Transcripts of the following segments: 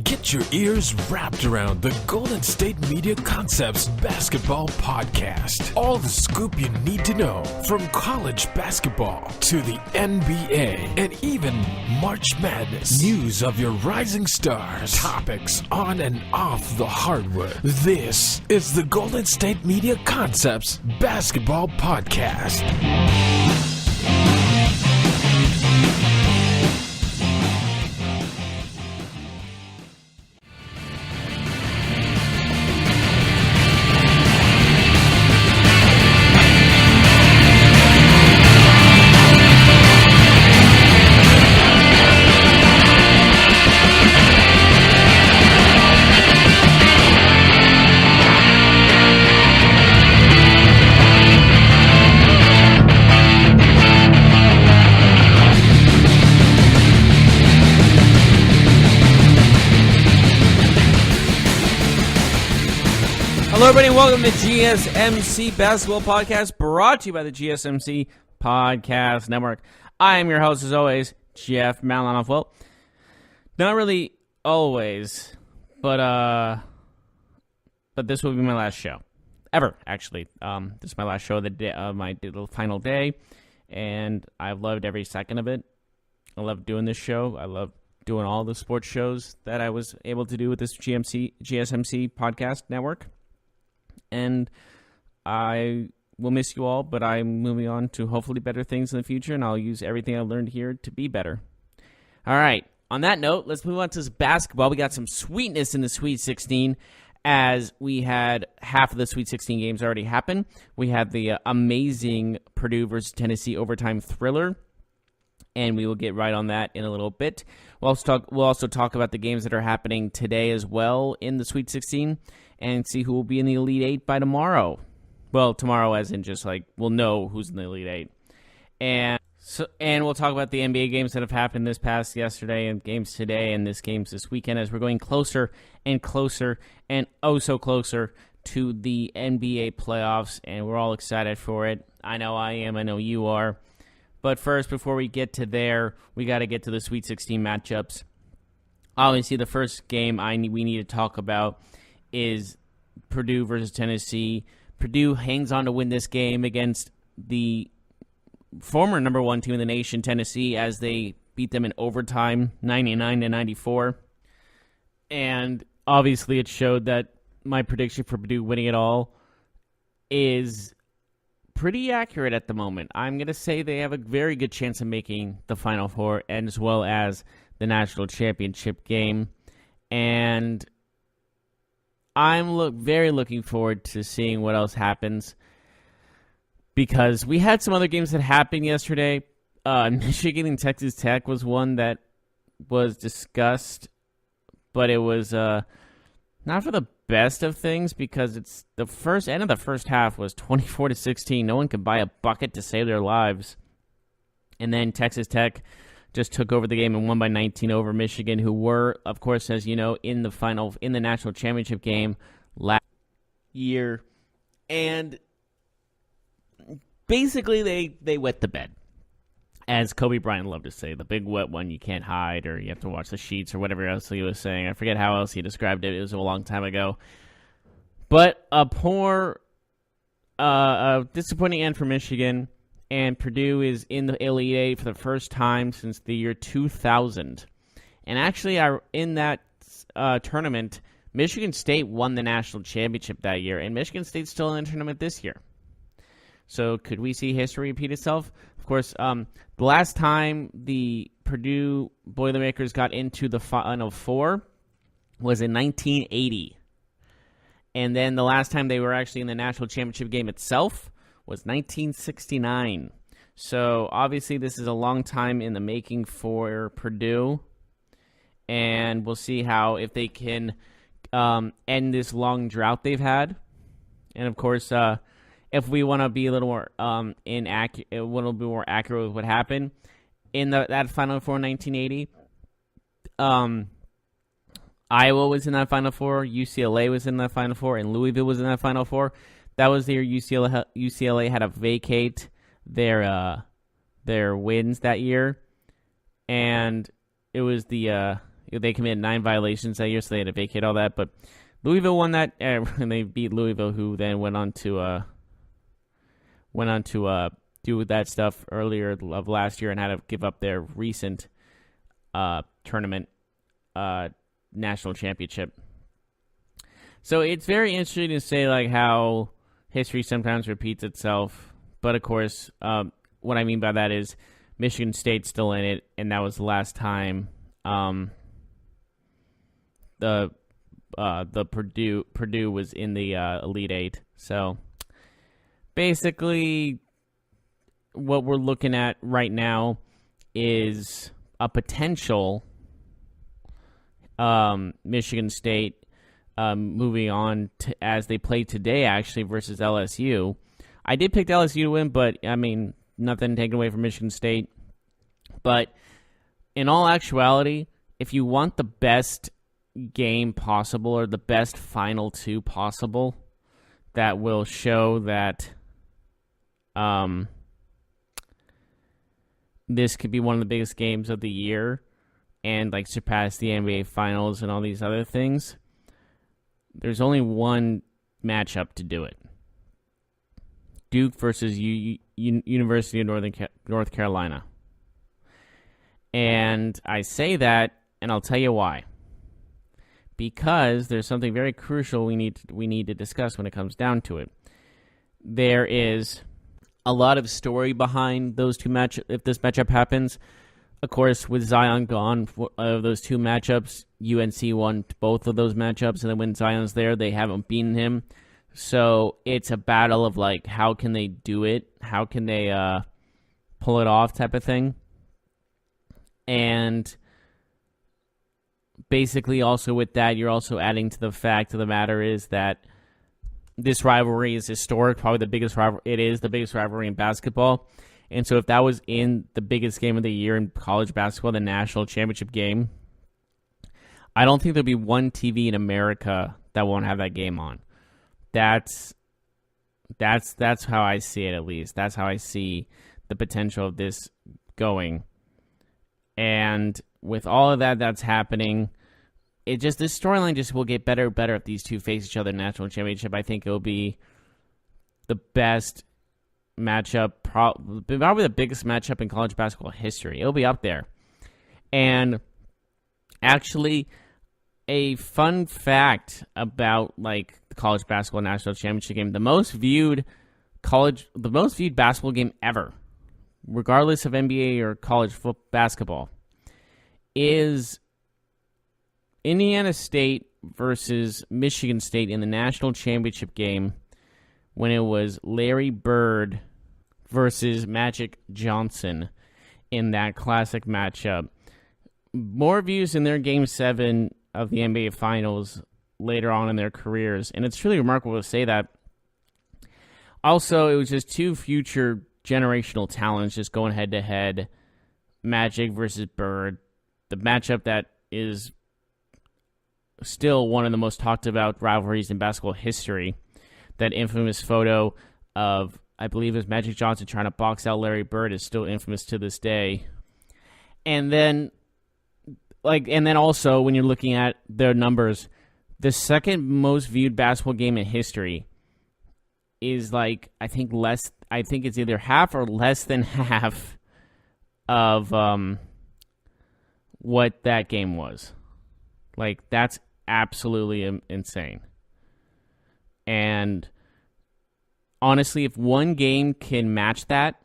Get your ears wrapped around the Golden State Media Concepts Basketball Podcast. All the scoop you need to know, from college basketball to the NBA and even March Madness. News of your rising stars, topics on and off the hardwood. This is the Golden State Media Concepts Basketball Podcast. Hello, everybody, and welcome to GSMC Basketball Podcast, brought to you by the GSMC Podcast Network. I am your host, as always, Jeff Malinoff. Well, not really always, but this will be my last show ever. Actually, this is my last show of the day, my final day, and I've loved every second of it. I love doing this show. I love doing all the sports shows that I was able to do with this GSMC Podcast Network. And I will miss you all, but I'm moving on to hopefully better things in the future, and I'll use everything I learned here to be better. All right, on that note, let's move on to basketball. We got some sweetness in the Sweet 16, as we had half of the Sweet 16 games already happen. We had the amazing Purdue versus Tennessee overtime thriller, and we will get right on that in a little bit. We'll also talk about the games that are happening today as well in the Sweet 16, and see who will be in the Elite Eight by tomorrow. Well, tomorrow as in just like we'll know who's in the Elite Eight. And we'll talk about the NBA games that have happened this past yesterday and games today and games this weekend, as we're going closer and closer and oh so closer to the NBA playoffs, and we're all excited for it. I know I am. I know you are. But first, before we get to there, we got to get to the Sweet 16 matchups. Obviously, the first game we need to talk about is Purdue versus Tennessee. Purdue hangs on to win this game against the former number one team in the nation, Tennessee, as they beat them in overtime, 99-94. And obviously it showed that my prediction for Purdue winning it all is pretty accurate at the moment. I'm going to say they have a very good chance of making the Final Four, and as well as the national championship game. And I'm very looking forward to seeing what else happens, because we had some other games that happened yesterday. Michigan and Texas Tech was one that was discussed, but it was not for the best of things, because it's the first end of the first half was 24-16. No one could buy a bucket to save their lives, and then Texas Tech just took over the game and won by 19 over Michigan, who were, of course, as you know, in the national championship game last year. And basically they wet the bed. As Kobe Bryant loved to say, the big wet one you can't hide, or you have to watch the sheets, or whatever else he was saying. I forget how else he described it. It was a long time ago. But a disappointing end for Michigan. And Purdue is in the Elite Eight for the first time since the year 2000. And actually, in that tournament, Michigan State won the national championship that year, and Michigan State's still in the tournament this year. So could we see history repeat itself? Of course, the last time the Purdue Boilermakers got into the Final Four was in 1980. And then the last time they were actually in the national championship game itself was 1969. So obviously this is a long time in the making for Purdue, and we'll see if they can end this long drought they've had. And of course, if we want to be a little more accurate with what happened in that Final Four in 1980, Iowa was in that Final Four, UCLA was in that Final Four, and Louisville was in that Final Four. That was the year UCLA had to vacate their wins that year, and it was the They committed 9 violations that year, so they had to vacate all that. But Louisville won that, and they beat Louisville, who then went on to do that stuff earlier of last year and had to give up their recent tournament national championship. So it's very interesting to say like how history sometimes repeats itself. But of course, what I mean by that is Michigan State's still in it, and that was the last time the Purdue was in the Elite Eight. So basically, what we're looking at right now is a potential Michigan State moving on to, as they play today, actually, versus LSU. I did pick LSU to win, but, I mean, nothing taken away from Michigan State. But in all actuality, if you want the best game possible or the best final two possible that will show that this could be one of the biggest games of the year and like surpass the NBA Finals and all these other things, there's only one matchup to do it. Duke versus University of North Carolina. And I say that, and I'll tell you why. Because there's something very crucial we need to discuss when it comes down to it. There is a lot of story behind those two if this matchup happens. Of course, with Zion gone of those two matchups, UNC won both of those matchups, and then when Zion's there, they haven't beaten him. So it's a battle of like, how can they do it? How can they pull it off type of thing? And basically also with that, you're also adding to the fact of the matter is that this rivalry is historic, probably the biggest rivalry. It is the biggest rivalry in basketball. And so if that was in the biggest game of the year in college basketball, the national championship game, I don't think there'll be one TV in America that won't have that game on. That's how I see it, at least. That's how I see the potential of this going. And with all of that that's happening, this storyline just will get better and better if these two face each other in the national championship. I think it'll be the best matchup, probably the biggest matchup in college basketball history. It'll be up there. And actually, a fun fact about like the college basketball national championship game: the most viewed basketball game ever, regardless of NBA or college basketball, is Indiana State versus Michigan State in the national championship game when it was Larry Bird versus Magic Johnson in that classic matchup. More views in their Game 7 of the NBA Finals later on in their careers, and it's really remarkable to say that. Also, it was just two future generational talents just going head-to-head, Magic versus Bird, the matchup that is still one of the most talked about rivalries in basketball history. That infamous photo of, I believe it was Magic Johnson trying to box out Larry Bird is still infamous to this day. And then also when you're looking at their numbers, the second most viewed basketball game in history is like, I think it's either half or less than half of what that game was. Like, that's absolutely insane. And honestly, if one game can match that,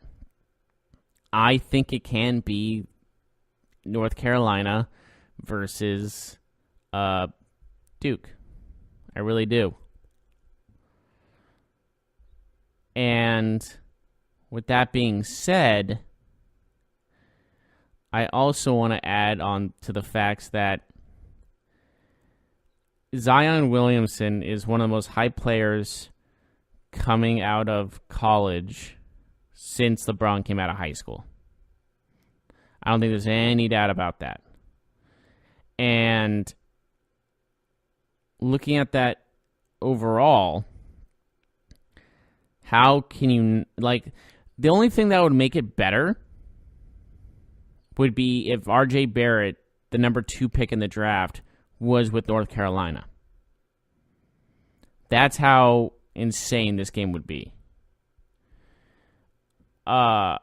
I think it can be North Carolina versus Duke. I really do. And with that being said, I also want to add on to the facts that Zion Williamson is one of the most hyped players coming out of college since LeBron came out of high school. I don't think there's any doubt about that. And looking at that overall, how can you, like, the only thing that would make it better would be if RJ Barrett the number 2 pick in the draft was with North Carolina. That's how insane this game would be. But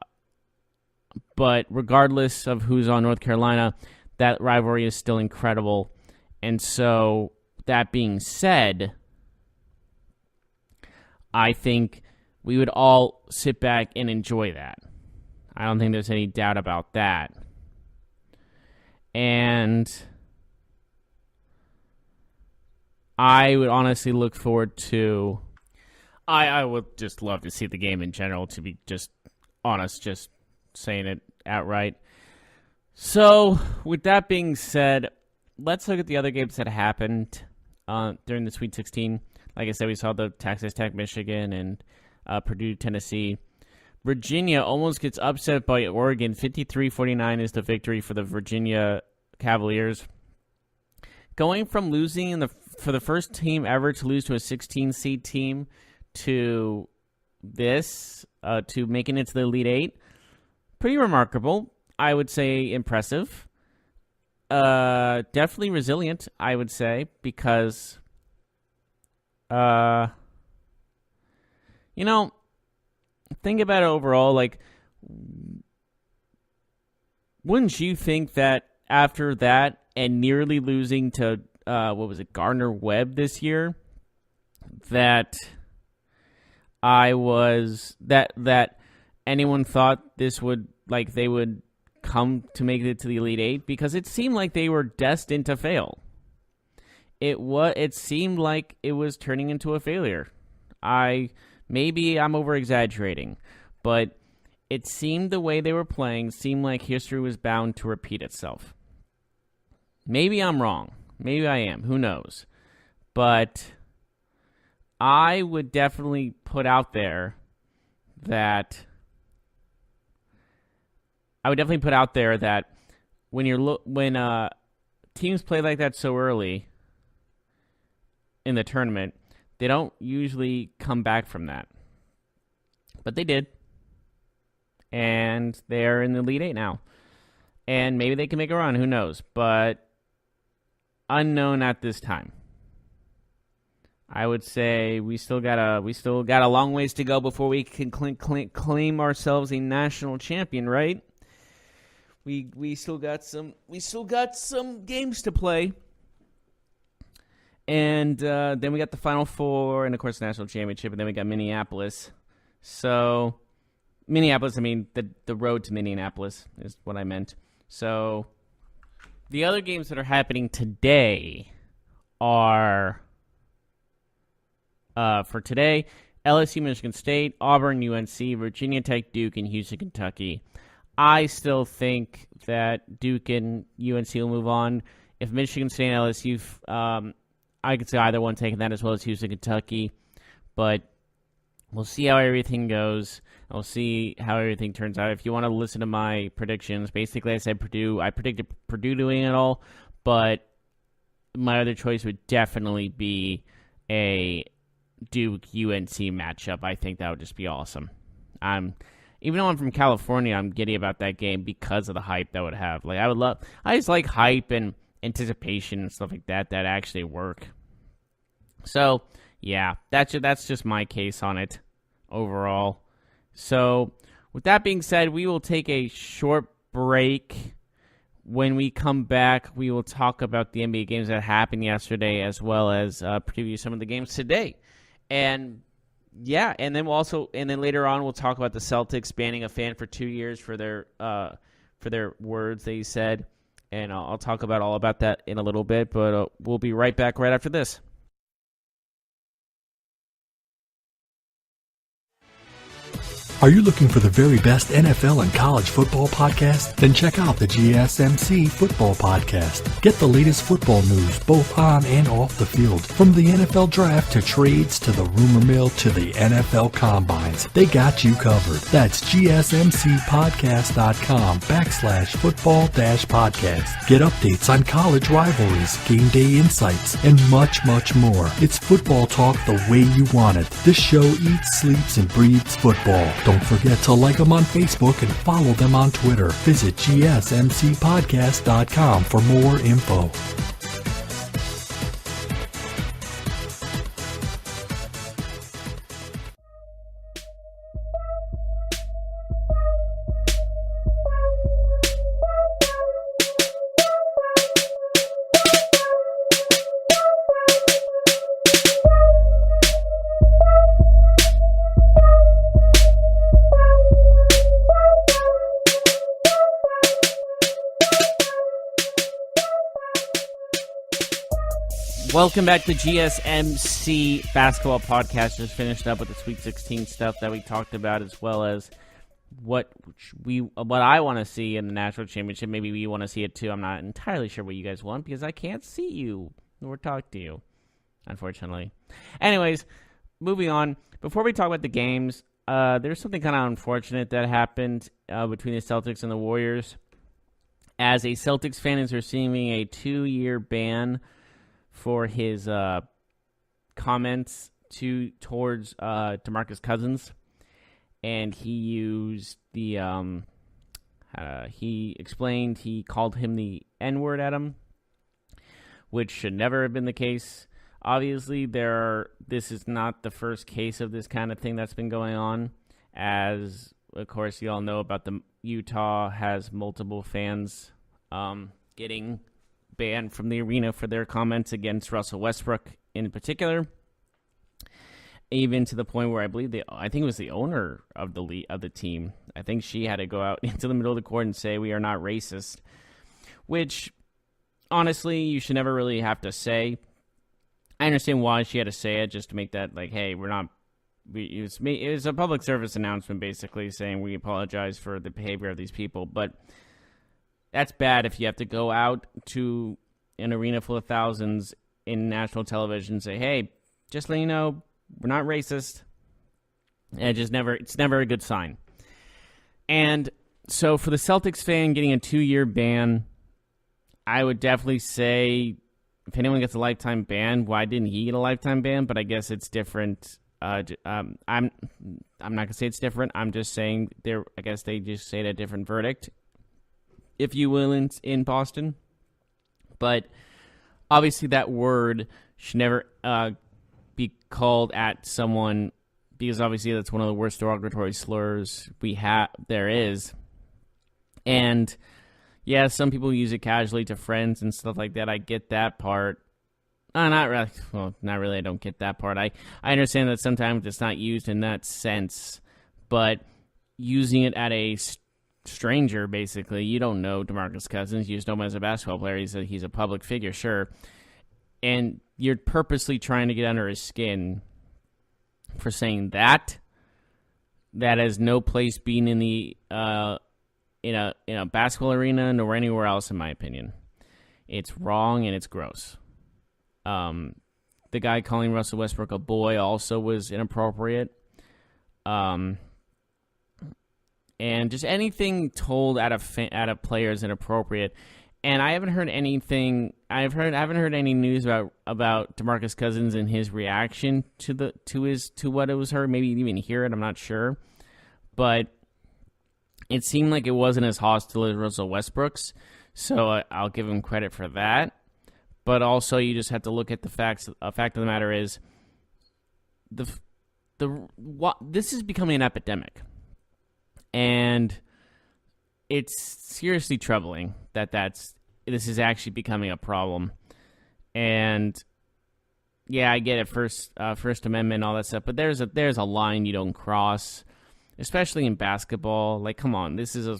regardless of who's on North Carolina, that rivalry is still incredible. And so, that being said, I think we would all sit back and enjoy that. I don't think there's any doubt about that. And I would honestly look forward to... I would just love to see the game in general, to be just honest, just saying it outright. So, with that being said, let's look at the other games that happened during the Sweet 16. Like I said, we saw the Texas Tech, Michigan, and Purdue, Tennessee. Virginia almost gets upset by Oregon. 53-49 is the victory for the Virginia Cavaliers. Going from losing for the first team ever to lose to a 16-seed team to this, to making it to the Elite Eight, pretty remarkable. I would say impressive. Definitely resilient, I would say, because, think about it overall, like, wouldn't you think that after that and nearly losing to, Gardner-Webb this year, that anyone thought this would, like, they would come to make it to the Elite Eight? Because it seemed like they were destined to fail. It seemed like it was turning into a failure. Maybe I'm over-exaggerating, but it seemed the way they were playing seemed like history was bound to repeat itself. Maybe I'm wrong. Maybe I am. Who knows? But I would definitely put out there that when teams play like that so early in the tournament, they don't usually come back from that. But they did. And they're in the Elite Eight now. And maybe they can make a run, who knows? But unknown at this time. I would say we still got a long ways to go before we can claim ourselves a national champion, right? We still got some games to play. And then we got the Final Four, and of course the national championship, and then we got Minneapolis. So, Minneapolis, I mean, the road to Minneapolis is what I meant. So, the other games that are happening today are, for today, LSU, Michigan State, Auburn, UNC, Virginia Tech, Duke, and Houston, Kentucky. I still think that Duke and UNC will move on. If Michigan State and LSU, I could see either one taking that, as well as Houston, Kentucky. But we'll see how everything goes. We'll see how everything turns out. If you want to listen to my predictions, basically I said Purdue. I predicted Purdue doing it all, but my other choice would definitely be a Duke-UNC matchup. I think that would just be awesome. Even though I'm from California, I'm giddy about that game because of the hype that would have. Like, I just like hype and anticipation and stuff like that actually work. So, yeah, that's just my case on it overall. So, with that being said, we will take a short break. When we come back, we will talk about the NBA games that happened yesterday, as well as preview some of the games today. And yeah, and then later on we'll talk about the Celtics banning a fan for 2 years for their words they said, and I'll talk about all about that in a little bit. But we'll be right back right after this. Are you looking for the very best NFL and college football podcast? Then check out the GSMC Football Podcast. Get the latest football news both on and off the field. From the NFL Draft to trades to the rumor mill to the NFL Combines, they got you covered. That's GSMCpodcast.com/football-podcast. Get updates on college rivalries, game day insights, and much, much more. It's football talk the way you want it. This show eats, sleeps, and breathes football. Don't forget to like them on Facebook and follow them on Twitter. Visit gsmcpodcast.com for more info. Welcome back to GSMC Basketball Podcast. Just finished up with the Sweet 16 stuff that we talked about, as well as what I want to see in the National Championship. Maybe we want to see it too. I'm not entirely sure what you guys want because I can't see you or talk to you, unfortunately. Anyways, moving on. Before we talk about the games, there's something kind of unfortunate that happened between the Celtics and the Warriors. As a Celtics fan is receiving a 2-year ban for his comments towards DeMarcus Cousins, and he used the he explained he called him the N-word at him, which should never have been the case. Obviously, this is not the first case of this kind of thing that's been going on, as of course you all know about the Utah has multiple fans getting banned from the arena for their comments against Russell Westbrook in particular, even to the point where I think it was the owner of the team. I think she had to go out into the middle of the court and say, "We are not racist," which honestly you should never really have to say. I understand why she had to say it, just to make that like, hey, we're not. It was a public service announcement basically saying we apologize for the behavior of these people, but that's bad if you have to go out to an arena full of thousands in national television and say, hey, just let you know, we're not racist. And it's never a good sign. And so for the Celtics fan getting a 2-year ban, I would definitely say if anyone gets a lifetime ban, why didn't he get a lifetime ban? But I guess it's different. I'm not gonna say it's different. I'm just saying I guess they just say a different verdict, if you will, in Boston. But obviously that word should never be called at someone, because obviously that's one of the worst derogatory slurs there is. And yeah, some people use it casually to friends and stuff like that. I get that part. Not really. Well, not really. I don't get that part. I understand that sometimes it's not used in that sense, but using it at a stranger, basically, you don't know DeMarcus Cousins. You just know him as a basketball player. He's a public figure, sure, and you're purposely trying to get under his skin for saying that. That has no place being in the in a basketball arena nor anywhere else, in my opinion. It's wrong and it's gross. The guy calling Russell Westbrook a boy also was inappropriate. And just anything told at a player is inappropriate. And I haven't heard anything. I haven't heard any news about DeMarcus Cousins and his reaction to what it was heard. Maybe you didn't even hear it. I'm not sure, but it seemed like it wasn't as hostile as Russell Westbrook's. So I'll give him credit for that. But also, you just have to look at the facts. The fact of the matter is, this is becoming an epidemic. And it's seriously troubling that this is actually becoming a problem. And yeah, I get it, First Amendment and all that stuff, but there's a line you don't cross, especially in basketball. Like, come on, it's a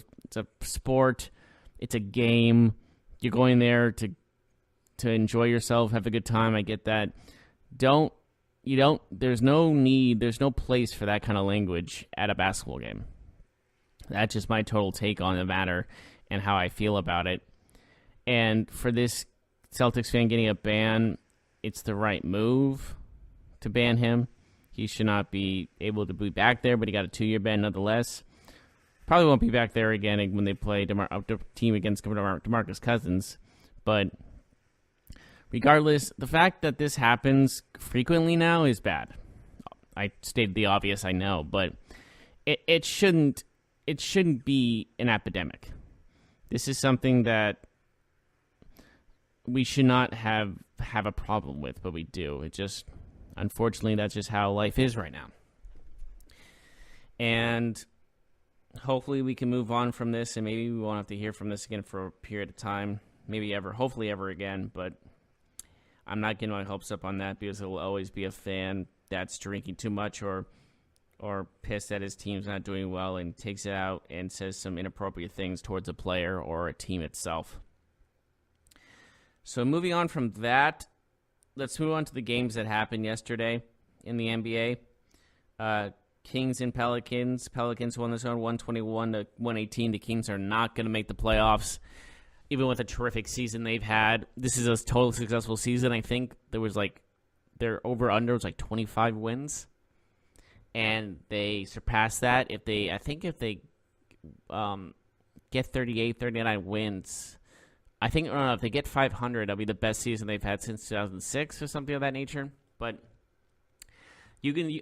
sport, it's a game. You're going there to enjoy yourself, have a good time. I get that. There's no place for that kind of language at a basketball game. That's just my total take on the matter and how I feel about it. And for this Celtics fan getting a ban, it's the right move to ban him. He should not be able to be back there, but he got a 2-year ban nonetheless. Probably won't be back there again when they play the team against DeMarcus Cousins. But regardless, the fact that this happens frequently now is bad. I stated the obvious, I know, but it shouldn't be an epidemic. This is something that we should not have a problem with, but we do. It just, unfortunately, that's just how life is right now. And hopefully we can move on from this, and maybe we won't have to hear from this again for a period of time. Maybe ever, hopefully ever again, but I'm not getting my hopes up on that because there will always be a fan that's drinking too much or pissed that his team's not doing well and takes it out and says some inappropriate things towards a player or a team itself. So moving on from that, let's move on to the games that happened yesterday in the NBA. Kings and Pelicans. Pelicans won this one 121-118. The Kings are not going to make the playoffs, even with a terrific season they've had. This is a totally successful season. I think there was their over-under was 25 wins. And they surpassed that. If they get 38, 39 wins, if they get 500, that'll be the best season they've had since 2006 or something of that nature. But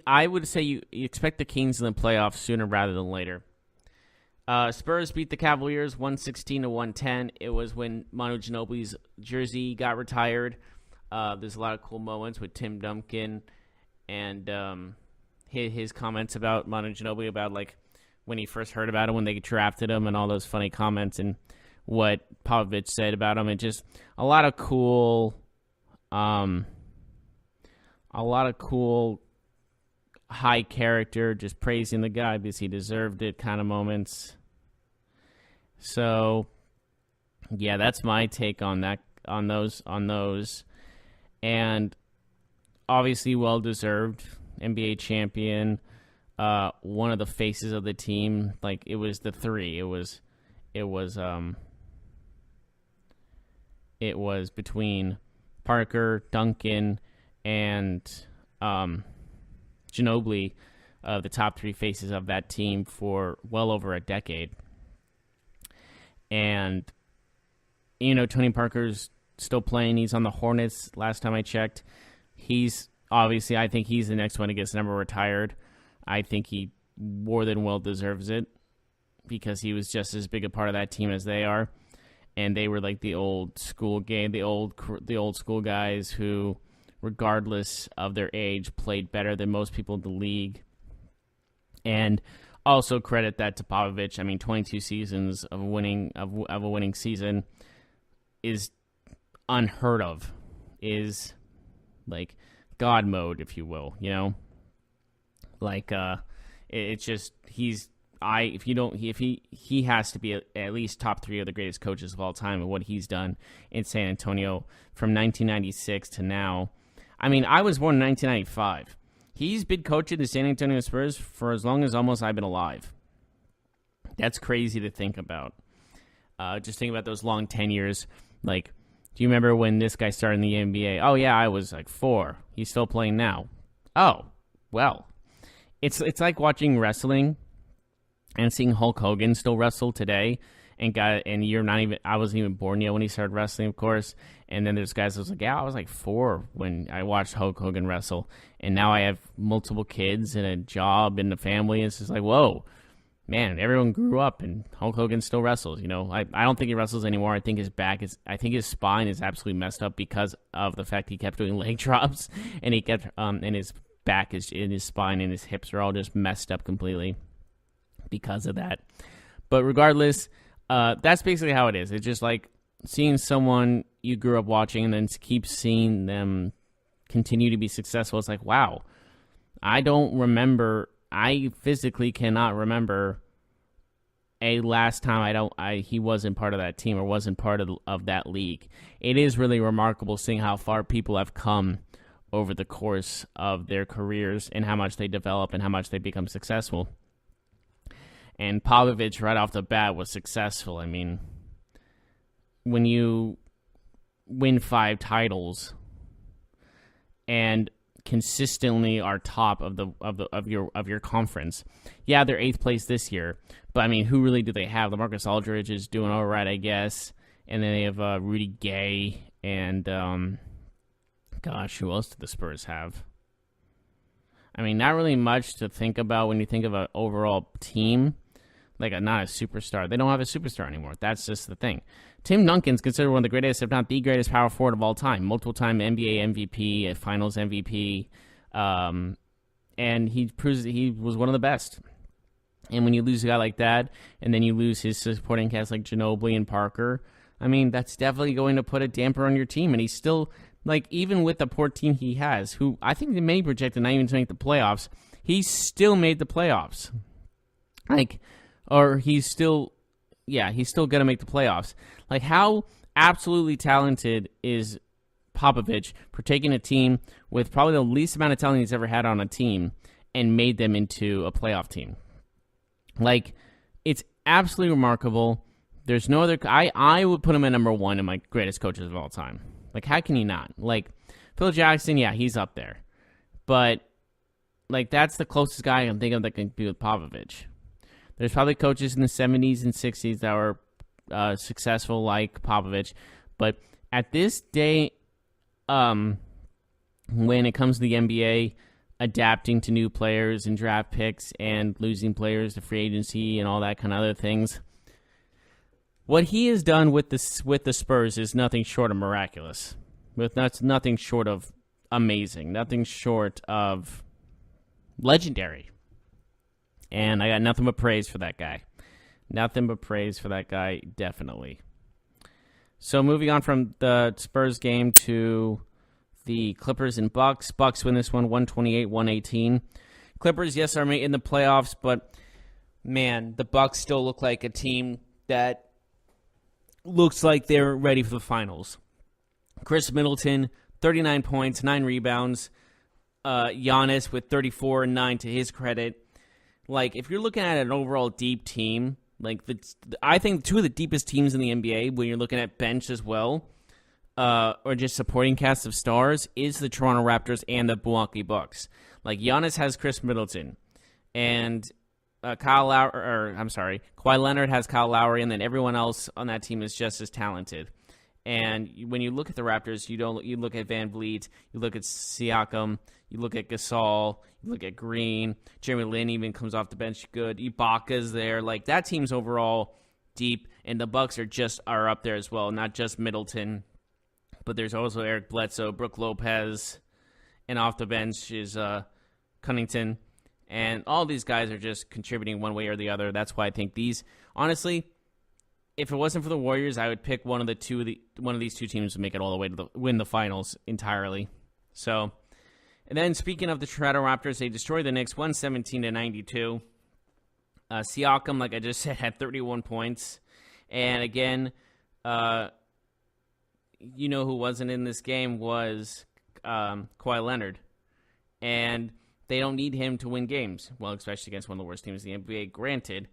I would say you expect the Kings in the playoffs sooner rather than later. Spurs beat the Cavaliers 116-110. It was when Manu Ginobili's jersey got retired. There's a lot of cool moments with Tim Duncan and his comments about Manu Ginobili, about when he first heard about him, when they drafted him, and all those funny comments, and what Popovich said about him, and just a lot of cool high character, just praising the guy because he deserved it kind of moments. So, yeah, that's my take on that, on those, and obviously well-deserved NBA champion, one of the faces of the team. It was the three. It was between Parker, Duncan, and Ginobili, the top three faces of that team for well over a decade. And, Tony Parker's still playing. He's on the Hornets last time I checked. I think he's the next one to get his number retired. I think he more than well deserves it because he was just as big a part of that team as they are. And they were the old school game, the old school guys who, regardless of their age, played better than most people in the league. And also credit that to Popovich. 22 seasons of a winning season is unheard of. Is God mode, if you will. It's just he has to be at least top three of the greatest coaches of all time, and what he's done in San Antonio from 1996 to now. I was born in 1995. He's been coaching the San Antonio Spurs for as long as almost I've been alive. That's crazy to think about. Just think about those long tenures. Do you remember when this guy started in the NBA? Oh, yeah, I was 4. He's still playing now. Oh, well. It's like watching wrestling and seeing Hulk Hogan still wrestle today. I wasn't even born yet when he started wrestling, of course. And then there's guys that was I was 4 when I watched Hulk Hogan wrestle. And now I have multiple kids and a job and a family. And it's just whoa, man, everyone grew up and Hulk Hogan still wrestles. I don't think he wrestles anymore. I think his spine is absolutely messed up because of the fact he kept doing leg drops, and he kept, and his back is in his spine and his hips are all just messed up completely because of that. But regardless, that's basically how it is. It's just seeing someone you grew up watching and then keep seeing them continue to be successful. It's wow, I physically cannot remember a last time he wasn't part of that team or wasn't part of that league. It is really remarkable seeing how far people have come over the course of their careers and how much they develop and how much they become successful. And Popovich right off the bat was successful. When you win 5 titles and consistently are top of your conference. Yeah, they're 8th place this year, but who really do they have? LaMarcus Aldridge is doing all right, I guess, and then they have Rudy Gay and who else do the Spurs have? I mean, not really much to think about when you think of an overall team. Like, not a superstar. They don't have a superstar anymore. That's just the thing. Tim Duncan's considered one of the greatest, if not the greatest, power forward of all time. Multiple-time NBA MVP, Finals MVP, and he proves that he was one of the best. And when you lose a guy like that, and then you lose his supporting cast like Ginobili and Parker, I mean, that's definitely going to put a damper on your team. And he's still, like, even with the poor team he has, who I think they may project not even to make the playoffs, he still made the playoffs. Like, or he's still going to make the playoffs. Like, how absolutely talented is Popovich for taking a team with probably the least amount of talent he's ever had on a team and made them into a playoff team? Like, it's absolutely remarkable. There's no other. I would put him at number one in my greatest coaches of all time. Like, how can you not? Like, Phil Jackson, yeah, he's up there. But, like, that's the closest guy I can think of that can be with Popovich. There's probably coaches in the 70s and 60s that were successful like Popovich. But at this day, when it comes to the NBA, adapting to new players and draft picks and losing players to free agency and all that kind of other things, what he has done with the Spurs is nothing short of miraculous. That's nothing short of amazing. Nothing short of legendary. And I got nothing but praise for that guy. Nothing but praise for that guy, definitely. So moving on from the Spurs game to the Clippers and Bucks. Bucks win this one 128-118. Clippers, yes, are in the playoffs, but man, the Bucks still look like a team that looks like they're ready for the finals. Chris Middleton, 39 points, 9 rebounds. Giannis with 34 and 9 to his credit. Like, if you're looking at an overall deep team, like I think two of the deepest teams in the NBA, when you're looking at bench as well, or just supporting cast of stars, is the Toronto Raptors and the Milwaukee Bucks. Like, Giannis has Chris Middleton, and Kawhi Leonard has Kyle Lowry, and then everyone else on that team is just as talented. And when you look at the Raptors, you look at Van Vliet, you look at Siakam, you look at Gasol, you look at Green, Jeremy Lin even comes off the bench good, Ibaka's there. Like, that team's overall deep, and the Bucks are up there as well, not just Middleton, but there's also Eric Bledsoe, Brook Lopez, and off the bench is Connington. And all these guys are just contributing one way or the other. That's why I think these, honestly, if it wasn't for the Warriors, I would pick one of these two teams to make it all the way to win the finals entirely. So, and then speaking of the Toronto Raptors, they destroyed the Knicks 117-92. Siakam, like I just said, had 31 points. And again, you know who wasn't in this game was Kawhi Leonard. And they don't need him to win games. Well, especially against one of the worst teams in the NBA, granted.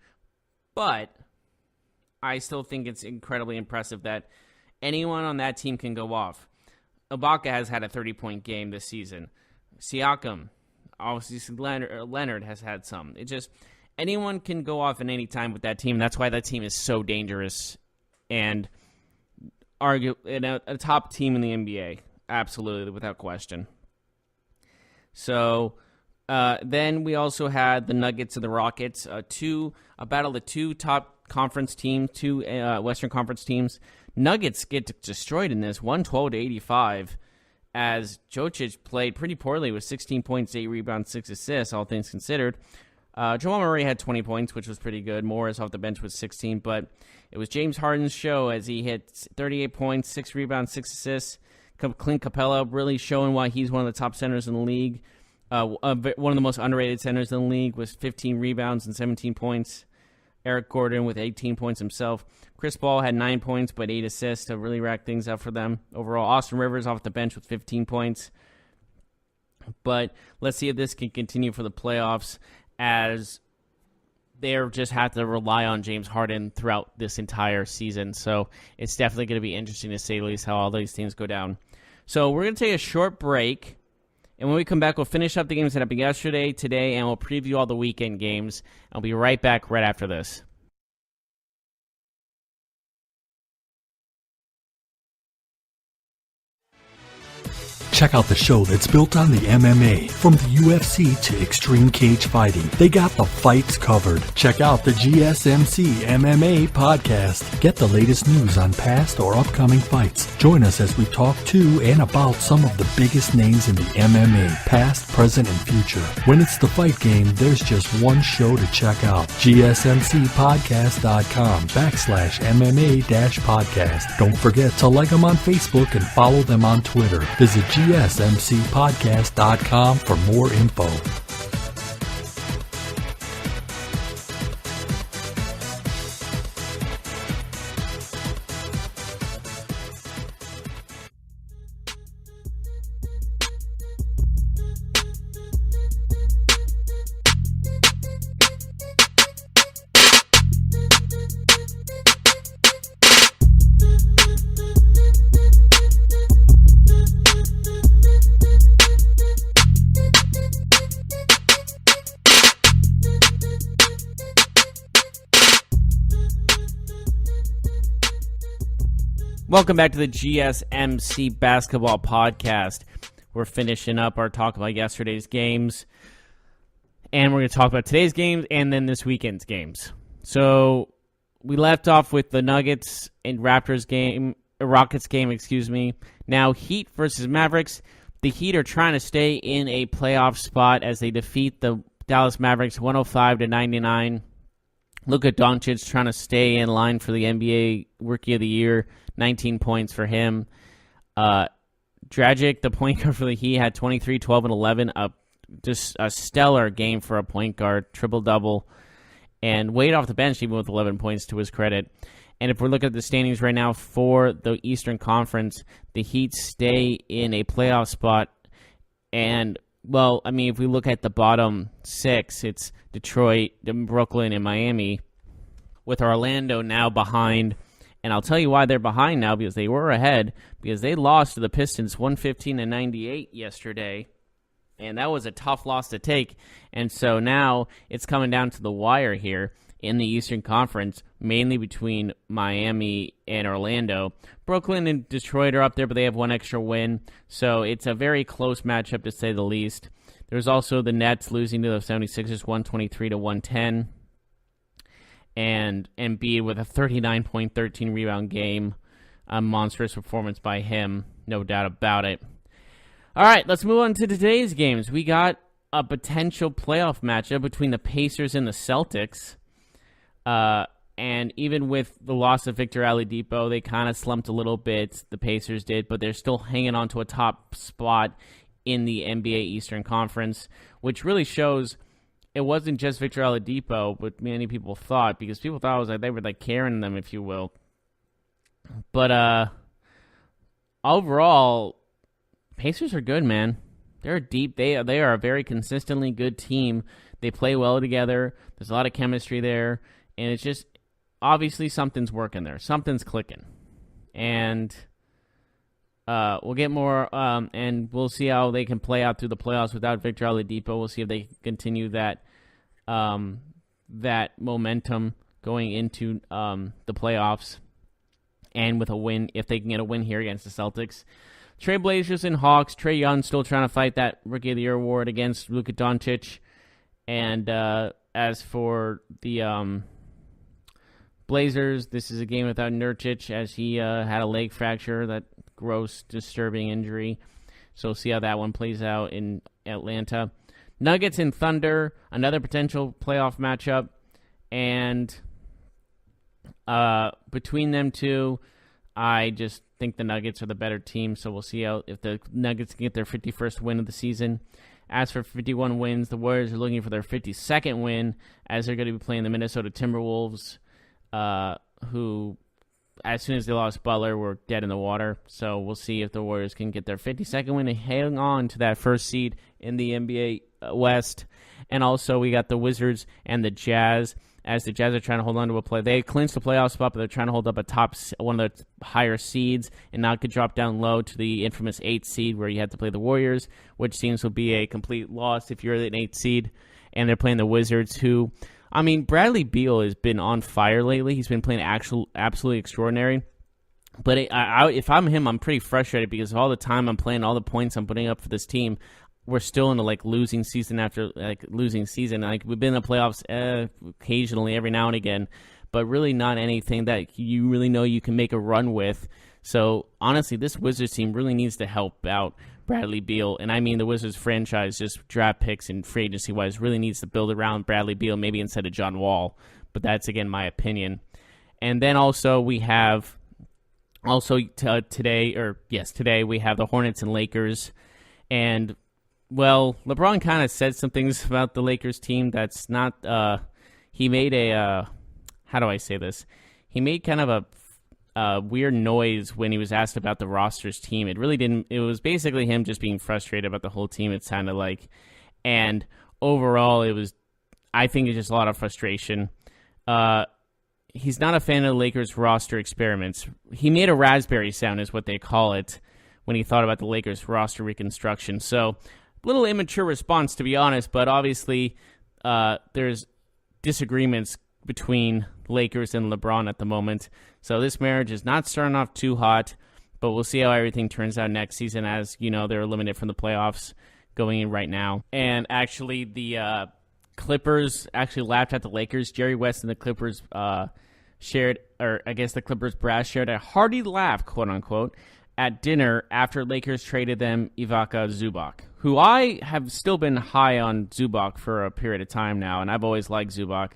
But I still think it's incredibly impressive that anyone on that team can go off. Ibaka has had a 30-point game this season. Siakam, obviously Leonard has had some. It just, anyone can go off at any time with that team. That's why that team is so dangerous and a top team in the NBA. Absolutely, without question. So then we also had the Nuggets and the Rockets, a battle of two top conference teams, two Western Conference teams. Nuggets get destroyed in this, 112-85, as Jokic played pretty poorly with 16 points, 8 rebounds, 6 assists, all things considered. Jamal Murray had 20 points, which was pretty good. Morris off the bench with 16, but it was James Harden's show as he hit 38 points, 6 rebounds, 6 assists. Clint Capella really showing why he's one of the top centers in the league. One of the most underrated centers in the league with 15 rebounds and 17 points. Eric Gordon with 18 points himself. Chris Paul had 9 points but 8 assists to really rack things up for them. Overall, Austin Rivers off the bench with 15 points. But let's see if this can continue for the playoffs, as they just have to rely on James Harden throughout this entire season. So it's definitely going to be interesting to say at least how all these teams go down. So we're going to take a short break. And when we come back, we'll finish up the games that happened yesterday, today, and we'll preview all the weekend games. I'll be right back right after this. Check out the show that's built on the MMA, from the UFC to extreme cage fighting. They got the fights covered. Check out the GSMC MMA podcast. Get the latest news on past or upcoming fights. Join us as we talk to and about some of the biggest names in the MMA, past, present, and future. When it's the fight game, there's just one show to check out. GSMCpodcast.com/MMA-podcast. Don't forget to like them on Facebook and follow them on Twitter. Visit GSMCpodcast.com for more info. Welcome back to the GSMC Basketball Podcast. We're finishing up our talk about yesterday's games, and we're going to talk about today's games and then this weekend's games. So we left off with the Nuggets and Rockets game. Now Heat versus Mavericks. The Heat are trying to stay in a playoff spot as they defeat the Dallas Mavericks 105-99. Luka Doncic trying to stay in line for the NBA Rookie of the Year. 19 points for him. Dragic, the point guard for the Heat, had 23, 12, and 11. Just a stellar game for a point guard, triple-double. And Wade off the bench, even with 11 points to his credit. And if we're looking at the standings right now for the Eastern Conference, the Heat stay in a playoff spot. And, well, I mean, if we look at the bottom six, it's Detroit, Brooklyn, and Miami, with Orlando now behind. And I'll tell you why they're behind now, because they were ahead, because they lost to the Pistons 115-98 yesterday, and that was a tough loss to take. And so now it's coming down to the wire here in the Eastern Conference, mainly between Miami and Orlando. Brooklyn and Detroit are up there, but they have one extra win, so it's a very close matchup to say the least. There's also the Nets losing to the 76ers 123-110. And Embiid with a 39-point, 13-rebound game. A monstrous performance by him, no doubt about it. All right, let's move on to today's games. We got a potential playoff matchup between the Pacers and the Celtics. And even with the loss of Victor Oladipo, they kind of slumped a little bit, the Pacers did, but they're still hanging on to a top spot in the NBA Eastern Conference, which really shows it wasn't just Victor Oladipo, but many people thought, because people thought it was like they were like carrying them, if you will. But overall, Pacers are good, man. They're deep. They are a very consistently good team. They play well together. There's a lot of chemistry there, and it's just obviously something's working there. Something's clicking, and we'll get more, and we'll see how they can play out through the playoffs without Victor Oladipo. We'll see if they can continue that momentum going into the playoffs, and with a win, if they can get a win here against the Celtics. Trailblazers and Hawks. Trae Young still trying to fight that Rookie of the Year award against Luka Doncic. And as for the Blazers, this is a game without Nurkic, as he had a leg fracture, that gross, disturbing injury. So we'll see how that one plays out in Atlanta. Nuggets and Thunder, another potential playoff matchup. And between them two, I just think the Nuggets are the better team. So we'll see how if the Nuggets can get their 51st win of the season. As for 51 wins, the Warriors are looking for their 52nd win, as they're going to be playing the Minnesota Timberwolves, who, as soon as they lost Butler, were dead in the water. So we'll see if the Warriors can get their 52nd win and hang on to that first seed in the NBA West. And also we got the Wizards and the Jazz, as the Jazz are trying to hold on to a play. They clinched the playoff spot, but they're trying to hold up one of the higher seeds and not get dropped down low to the infamous 8th seed where you had to play the Warriors, which seems to be a complete loss if you're an 8th seed. And they're playing the Wizards, who, I mean, Bradley Beal has been on fire lately. He's been playing absolutely extraordinary. But if I'm him, I'm pretty frustrated because of all the time I'm playing, all the points I'm putting up for this team. We're still in a losing season after losing season. We've been in the playoffs occasionally, every now and again, but really not anything that you really know you can make a run with. So honestly, this Wizards team really needs to help out Bradley Beal, and I mean the Wizards franchise, just draft picks and free agency wise, really needs to build around Bradley Beal, maybe instead of John Wall. But that's again my opinion. And then also we have. Today we have the Hornets and Lakers. And, well, LeBron kind of said some things about the Lakers team that's not, he made how do I say this? He made kind of a weird noise when he was asked about the roster's team. It was basically him just being frustrated about the whole team, it sounded like. And overall, I think it's just a lot of frustration. He's not a fan of the Lakers roster experiments. He made a raspberry sound is what they call it when he thought about the Lakers roster reconstruction. So, a little immature response, to be honest, but obviously there's disagreements between Lakers and LeBron at the moment. So this marriage is not starting off too hot, but we'll see how everything turns out next season. As you know, they're eliminated from the playoffs going in right now. And actually, the Clippers actually laughed at the Lakers. Jerry West and the Clippers the Clippers brass shared a hearty laugh, quote unquote, at dinner after Lakers traded them Ivica Zubac, who I have still been high on Zubac for a period of time now, and I've always liked Zubac,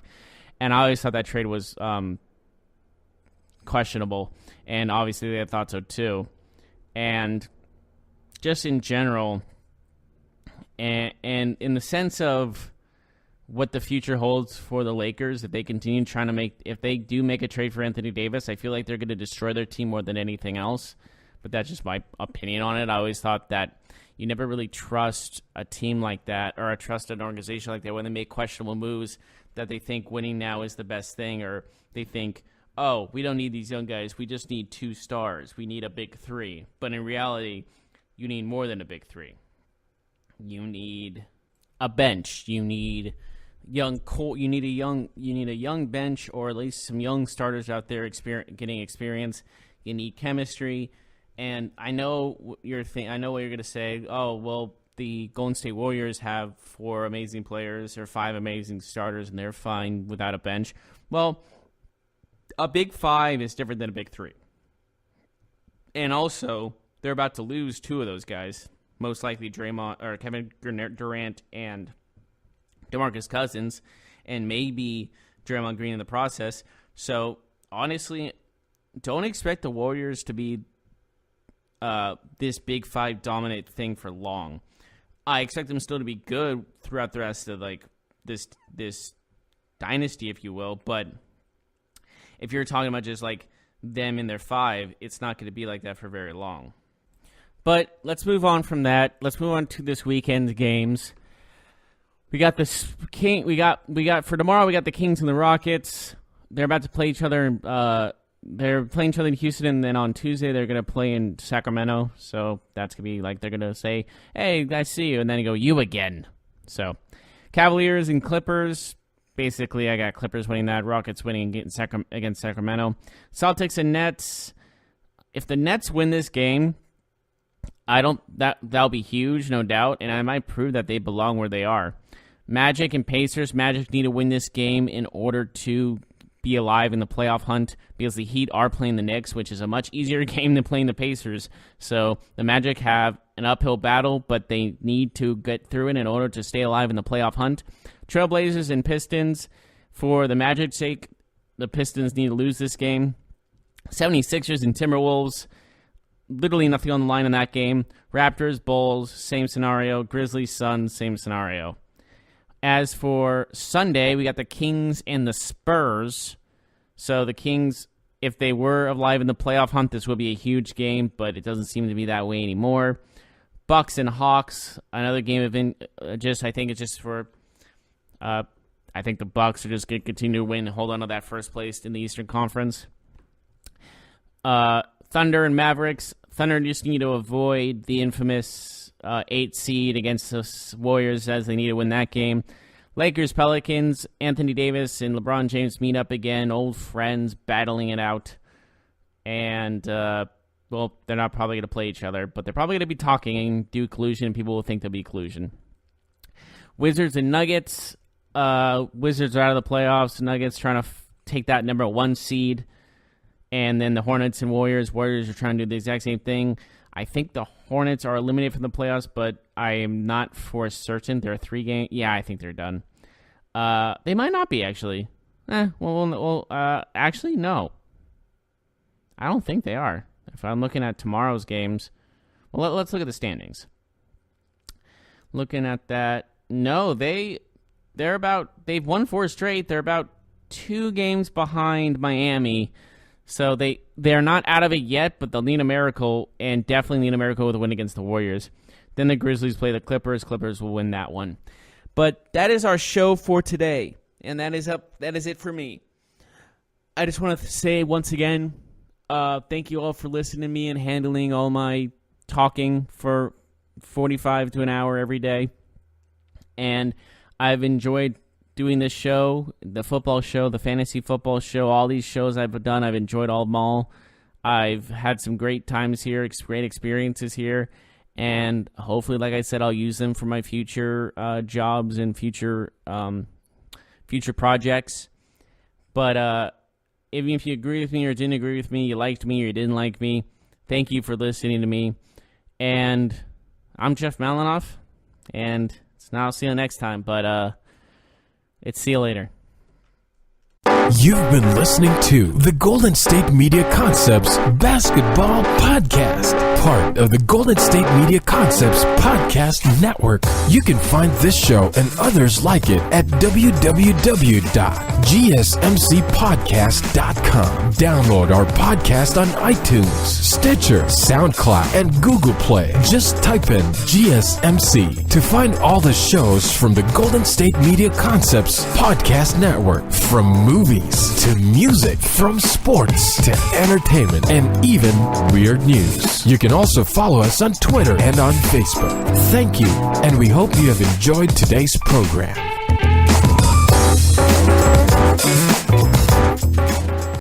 and I always thought that trade was questionable, and obviously they thought so too. And just in general, and in the sense of what the future holds for the Lakers, if they continue trying to if they do make a trade for Anthony Davis, I feel like they're going to destroy their team more than anything else. But that's just my opinion on it. I always thought that you never really trust a team like that or trust an organization like that when they make questionable moves that they think winning now is the best thing, or they think, oh, we don't need these young guys. We just need 2 stars. We need a big 3. But in reality, you need more than a big 3. You need a bench. You need you need a young bench, or at least some young starters out there getting experience. You need chemistry, and I know what you're going to say. Oh, well, the Golden State Warriors have 4 amazing players or 5 amazing starters, and they're fine without a bench. Well, a big 5 is different than a big 3, and also they're about to lose 2 of those guys, most likely Kevin Durant and DeMarcus Cousins, and maybe Draymond Green in the process. So, honestly, don't expect the Warriors to be this big 5 dominant thing for long. I expect them still to be good throughout the rest of this dynasty, if you will. But if you're talking about just them in their 5, it's not going to be like that for very long. But let's move on from that. Let's move on to this weekend's games. We got for tomorrow. We got the Kings and the Rockets. They're about to play each other. They're playing each other in Houston, and then on Tuesday they're going to play in Sacramento. So that's going to be they're going to say, "Hey, I see you," and then you go, "You again." So Cavaliers and Clippers. Basically, I got Clippers winning that. Rockets winning against Sacramento. Celtics and Nets. If the Nets win this game, that'll be huge, no doubt, and I might prove that they belong where they are. Magic and Pacers. Magic need to win this game in order to be alive in the playoff hunt, because the Heat are playing the Knicks, which is a much easier game than playing the Pacers. So the Magic have an uphill battle, but they need to get through it in order to stay alive in the playoff hunt. Trailblazers and Pistons. For the Magic's sake, the Pistons need to lose this game. 76ers and Timberwolves. Literally nothing on the line in that game. Raptors, Bulls, same scenario. Grizzlies, Suns, same scenario. As for Sunday, we got the Kings and the Spurs. So the Kings, if they were alive in the playoff hunt, this would be a huge game, but it doesn't seem to be that way anymore. Bucks and Hawks, another game of I think it's just for I think the Bucks are just going to continue to win and hold on to that first place in the Eastern Conference. Thunder and Mavericks. Thunder just need to avoid the infamous 8 seed against the Warriors, as they need to win that game. Lakers, Pelicans, Anthony Davis and LeBron James meet up again, old friends battling it out. And, well, they're not probably going to play each other, but they're probably going to be talking and do collusion, and people will think there'll be collusion. Wizards and Nuggets. Wizards are out of the playoffs. Nuggets trying to take that number 1 seed. And then the Hornets and Warriors. Warriors are trying to do the exact same thing. I think the Hornets are eliminated from the playoffs, but I am not for certain. They're a 3-game. Yeah, I think they're done. They might not be, actually. Actually, no. I don't think they are. If I'm looking at tomorrow's games, well, let's look at the standings. Looking at that, no, they've won 4 straight. They're about 2 games behind Miami, so they're not out of it yet, but they'll need a miracle, and definitely need a miracle with a win against the Warriors. Then the Grizzlies play the Clippers. Clippers will win that one. But that is our show for today, and that is it for me. I just want to say once again, thank you all for listening to me and handling all my talking for 45 to an hour every day. And I've enjoyed doing this show, the football show, the fantasy football show, all these shows I've done. I've enjoyed all of them all. I've had some great times here, great experiences here. And hopefully, like I said, I'll use them for my future jobs and future projects. But even if you agree with me or didn't agree with me, you liked me or you didn't like me, thank you for listening to me. And I'm Jeff Malinoff, and I'll see you next time. But see you later. You've been listening to the Golden State Media Concepts Basketball Podcast, part of the Golden State Media Concepts Podcast Network. You can find this show and others like it at www.gsmcpodcast.com. Download our podcast on iTunes, Stitcher, SoundCloud, and Google Play. Just type in GSMC to find all the shows from the Golden State Media Concepts Podcast Network, from movies to music, from sports to entertainment, and even weird news. You can also follow us on Twitter and on Facebook. Thank you, and we hope you have enjoyed today's program.